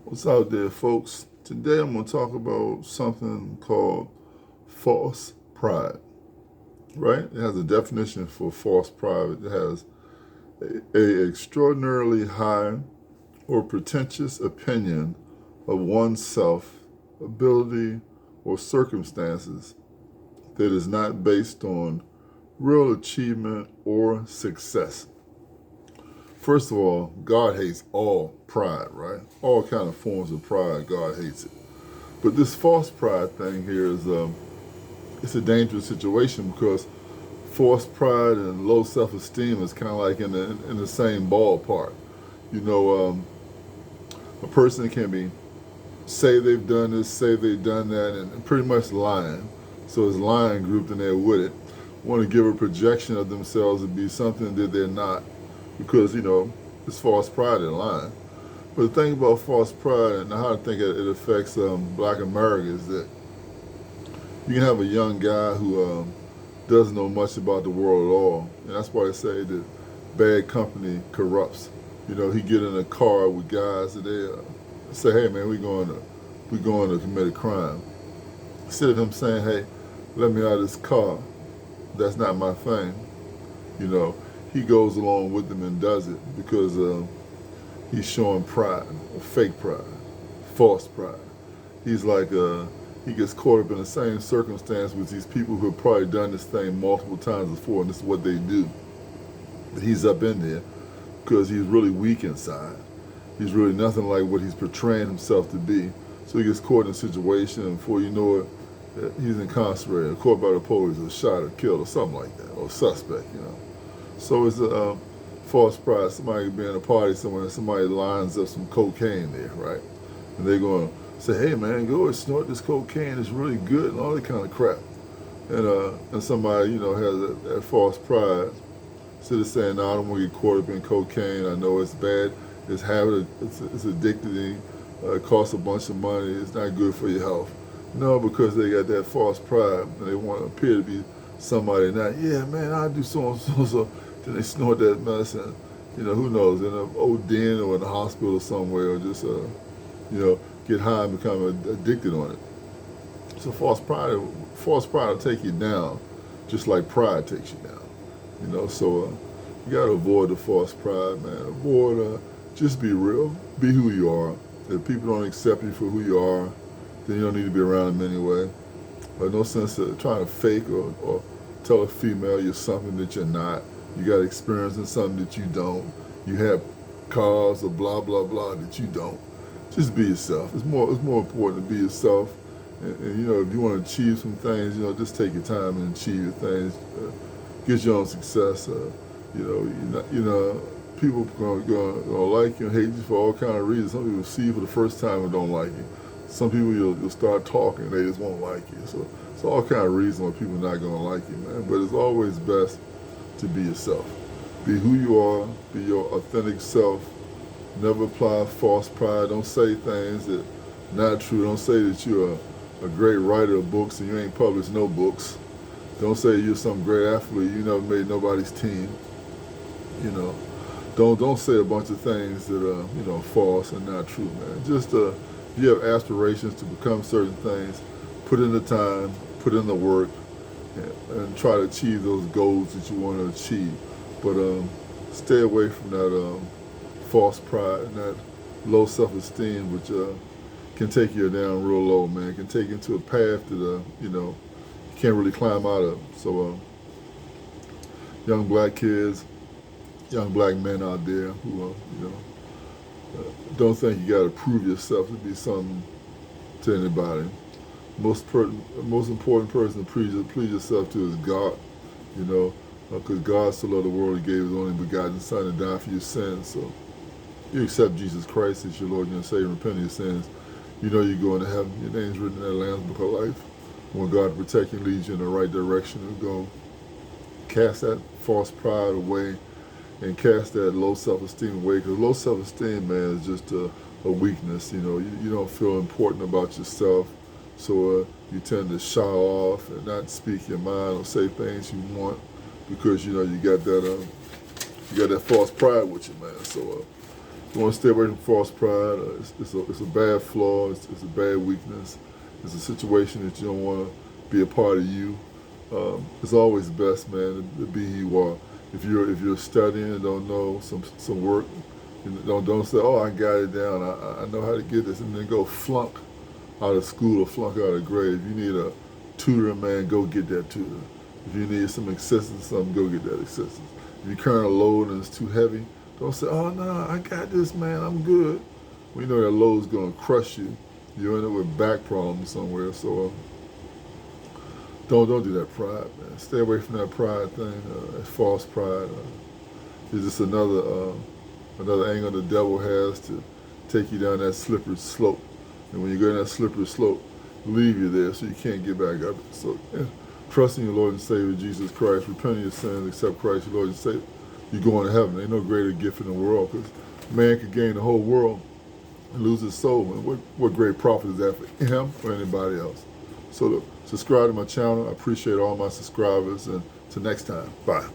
What's out there, folks? Today I'm going to talk about something called false pride, right? It has a definition for false pride. It has a extraordinarily high or pretentious opinion of oneself, ability, or circumstances that is not based on real achievement or success. First of all, God hates all pride, right? All kind of forms of pride, God hates it. But this false pride thing here is it's a dangerous situation because false pride and low self-esteem is kind of like in the same ballpark. You know, a person can be say they've done this, say they've done that, and pretty much lying. So it's lying grouped in there with it. Want to give a projection of themselves to be something that they're not, because it's false pride and lying. But the thing about false pride and how I think it affects Black America is that you can have a young guy who doesn't know much about the world at all, and that's why they say that bad company corrupts. He get in a car with guys that they say, "Hey man, we going to commit a crime." Instead of him saying, "Hey, let me out of this car. That's not my thing," you know, he goes along with them and does it because he's showing pride, fake pride, false pride. He's like he gets caught up in the same circumstance with these people who have probably done this thing multiple times before, and this is what they do. But he's up in there because he's really weak inside. He's really nothing like what he's portraying himself to be. So he gets caught in a situation, and before you know it, he's incarcerated, caught by the police, or shot, or killed, or something like that, or suspect. So it's a false pride. Somebody could be in a party somewhere, and somebody lines up some cocaine there, right? And they're going to say, "Hey man, go and snort this cocaine. It's really good," and all that kind of crap. And somebody has that false pride. Instead of saying, "No, I don't want to get caught up in cocaine. I know it's bad. It's habit. It's addicting. It costs a bunch of money. It's not good for your health." No, because they got that false pride and they want to appear to be somebody. Not, "Yeah, man, I do so and so so." Then they snort that medicine. Who knows? In an old den or in a hospital somewhere, or just get high and become addicted on it. So false pride will take you down, just like pride takes you down. So you gotta avoid the false pride, man. Avoid. Just be real. Be who you are. If people don't accept you for who you are, then you don't need to be around them anyway. No sense of trying to fake or tell a female you're something that you're not. You got experience in something that you don't. You have cars or blah blah blah that you don't. Just be yourself. It's more important to be yourself. And if you want to achieve some things, just take your time and achieve your things. Get your own success. People gonna like you and hate you for all kind of reasons. Some people see you for the first time and don't like you. Some people you'll start talking and they just won't like you. So it's all kind of reasons why people are not gonna like you, man. But it's always best to be yourself. Be who you are. Be your authentic self. Never apply false pride. Don't say things that not true. Don't say that you're a great writer of books and you ain't published no books. Don't say you're some great athlete. You never made nobody's team. Don't say a bunch of things that are false and not true, man. Just if you have aspirations to become certain things, put in the time, put in the work, and try to achieve those goals that you want to achieve. But stay away from that false pride and that low self-esteem, which can take you down real low, man. It can take you into a path that you can't really climb out of. So young black kids, young black men out there who don't think you got to prove yourself to be something to anybody. Most important person to please yourself to is God. Because God so loved the world, He gave His only begotten Son to die for your sins. So you accept Jesus Christ as your Lord and your Savior, and repent of your sins. You're going to heaven. Your name's written in that Lamb's Book of Life. When God protect you and leads you in the right direction to go, cast that false pride away and cast that low self-esteem away. Because low self-esteem, man, is just a weakness. You don't feel important about yourself. So you tend to shy off and not speak your mind or say things you want because you got that false pride with you, man. So You want to stay away from false pride. It's a bad flaw. It's a bad weakness. It's a situation that you don't want to be a part of you. It's always best, man, to be who you are. If you're studying and don't know some work, don't say, oh, I got it down. I know how to get this, and then go flunk out of school or flunk out of grade. If you need a tutor, man, go get that tutor. If you need some assistance, something, go get that assistance. If you're carrying a load and it's too heavy, don't say, oh, no, I got this, man, I'm good. We know that load's going to crush you. You end up with back problems somewhere. So don't do that pride, man. Stay away from that pride thing, that false pride. It's just another angle the devil has to take you down that slippery slope. And when you go down that slippery slope, leave you there so you can't get back up. So trust in your Lord and Savior, Jesus Christ. Repent of your sins, accept Christ, your Lord and Savior. You're going to heaven. Ain't no greater gift in the world, because man could gain the whole world and lose his soul. And what great profit is that for him or anybody else? So look, subscribe to my channel. I appreciate all my subscribers. And till next time, bye.